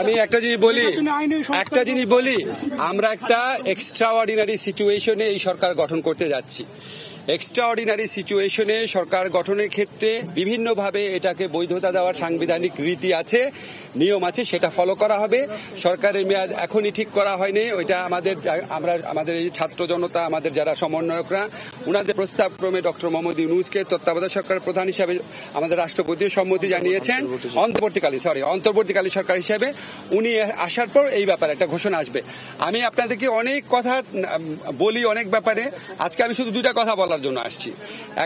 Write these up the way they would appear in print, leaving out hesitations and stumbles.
আমি একটা জিনিস বলি আমরা একটা এক্সট্রাঅর্ডিনারি সিচুয়েশনে এই সরকার গঠন করতে যাচ্ছি। এক্সট্রাঅর্ডিনারি সিচুয়েশনে সরকার গঠনের ক্ষেত্রে বিভিন্নভাবে এটাকে বৈধতা দেওয়ার সাংবিধানিক রীতি আছে, নিয়ম আছে, সেটা ফলো করা হবে। সরকারের মেয়াদ এখনই ঠিক করা হয়নি, ওইটা আমাদের এই ছাত্র জনতা, আমাদের যারা সমন্বয়করা, উনাদের প্রস্তাব ক্রমে ডক্টর মোহাম্মদ ইউনূসকে তত্ত্বাবধায়ক সরকারের প্রধান হিসাবে আমাদের রাষ্ট্রপতিও সম্মতি জানিয়েছেন। অন্তর্বর্তীকালীন সরকার হিসাবে উনি আসার পর এই ব্যাপারে একটা ঘোষণা আসবে। আমি আপনাদেরকে অনেক কথা বলি অনেক ব্যাপারে, আজকে আমি শুধু দুইটা কথা বলার জন্য আসছি।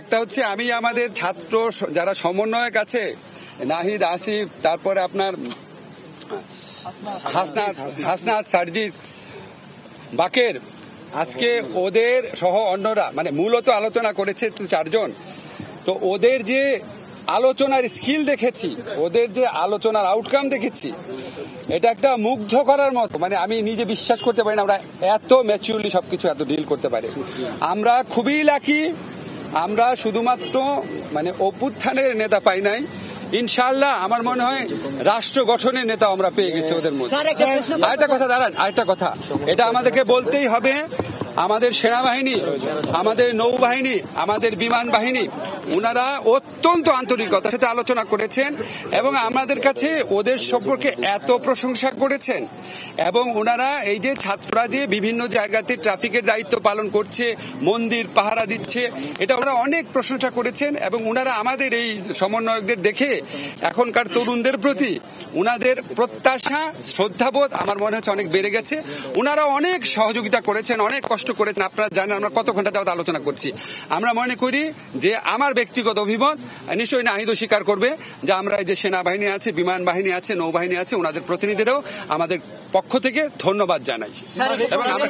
একটা হচ্ছে আমি আমাদের ছাত্র যারা সমন্বয়ক আছে, নাহিদ, আসিফ, তারপরে আপনার হাসনাত, সার্জিদ, বাকের, আজকে ওদের সহ অন্যরা মানে মূলত আলোচনা করেছে তো 4 জন। তো ওদের যে আলোচনার স্কিল দেখেছি, ওদের যে আলোচনার আউটকাম দেখেছি, এটা একটা মুগ্ধ করার মতো। মানে আমি নিজে বিশ্বাস করতে পারি না আমরা এত ম্যাচিউরলি সবকিছু এত ডিল করতে পারি। আমরা খুবই লাকি, আমরা শুধুমাত্র মানে অভ্যুত্থানের নেতা পাই নাই, ইনশাআল্লাহ আমার মনে হয় রাষ্ট্র গঠনের নেতা আমরা পেয়ে গেছি ওদের মধ্যে। আরেকটা কথা এটা আমাদেরকে বলতেই হবে। আমাদের সেনাবাহিনী, আমাদের নৌবাহিনী, আমাদের বিমান বাহিনী, ওনারা অত্যন্ত আন্তরিকতার সাথে আলোচনা করেছেন এবং আমাদের কাছে ওদের সম্পর্কে এত প্রশংসা করেছেন। এবং ওনারা এই যে ছাত্ররা যে বিভিন্ন জায়গাতে ট্রাফিকের দায়িত্ব পালন করছে, মন্দির পাহারা দিচ্ছে, এটা ওরা অনেক প্রশংসা করেছেন। এবং ওনারা আমাদের এই সমন্বয়কদের দেখে এখনকার তরুণদের প্রতি ওনাদের প্রত্যাশা, শ্রদ্ধাবোধ আমার মনে হচ্ছে অনেক বেড়ে গেছে। ওনারা অনেক সহযোগিতা করেছেন, অনেক কষ্ট করেছেন। আপনারা জানেন আমরা কত ঘন্টা যাবত আলোচনা করছি। আমরা মনে করি যে আমার ব্যক্তিগত অভিমত, নিশ্চয়ই নাহিদও স্বীকার করবে, যে আমরা এই যে সেনাবাহিনী আছে, বিমান বাহিনী আছে, নৌবাহিনী আছে, ওনাদের প্রতিনিধিরাও আমাদের পক্ষ থেকে ধন্যবাদ জানাই এবং আমরা